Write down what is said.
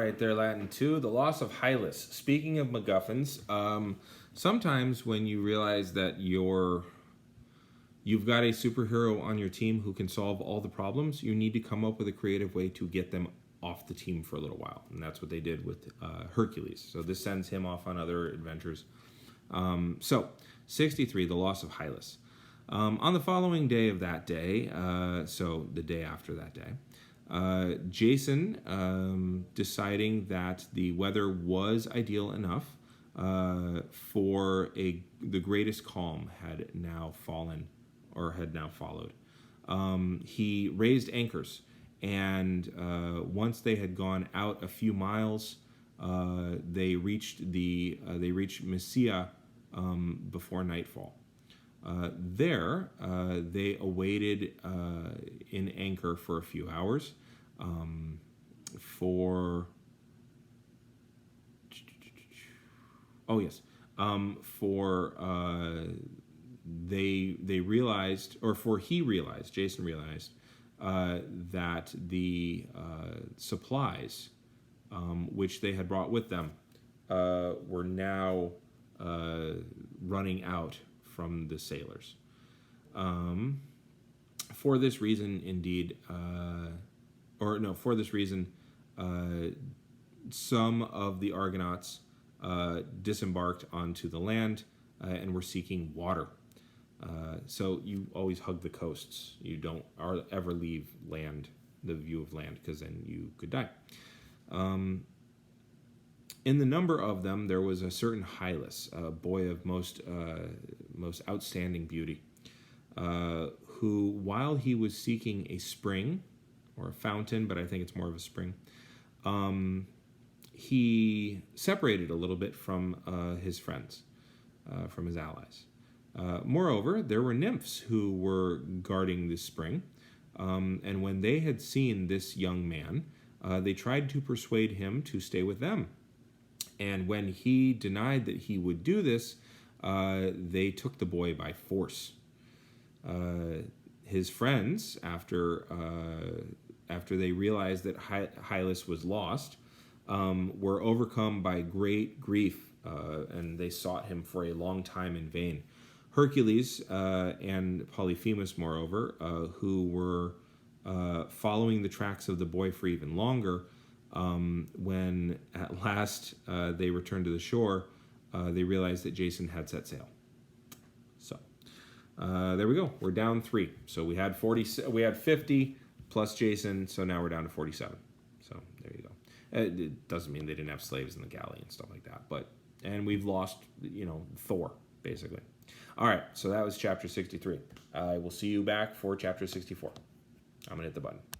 right there, Latin 2, the loss of Hylas. Speaking of MacGuffins, sometimes when you realize that you've got a superhero on your team who can solve all the problems, you need to come up with a creative way to get them off the team for a little while. And that's what they did with Hercules. So this sends him off on other adventures. So, 63, the loss of Hylas. On the following day of that day, so the day after that day, Jason, deciding that the weather was ideal enough for the greatest calm had now fallen, or had now followed. He raised anchors, and once they had gone out a few miles, they reached Mysia before nightfall. There, they awaited in anchor for a few hours. Jason realized that the supplies which they had brought with them were now running out from the sailors. For this reason, some of the Argonauts disembarked onto the land and were seeking water. So you always hug the coasts. You don't ever leave the view of land, because then you could die. In the number of them, there was a certain Hylas, a boy of most outstanding beauty, who, while he was seeking a spring, or a fountain, but I think it's more of a spring, he separated a little bit from his friends, from his allies. Moreover, there were nymphs who were guarding this spring, and when they had seen this young man, they tried to persuade him to stay with them. And when he denied that he would do this, they took the boy by force. His friends, after they realized that Hylas was lost, were overcome by great grief, and they sought him for a long time in vain. Hercules and Polyphemus, moreover, who were following the tracks of the boy for even longer, when at last they returned to the shore, they realized that Jason had set sail. So there we go. We're down 3. So we had 50 plus Jason. So now we're down to 47. So there you go. It doesn't mean they didn't have slaves in the galley and stuff like that, and we've lost, Thor basically. All right. So that was chapter 63. I will see you back for chapter 64. I'm gonna hit the button.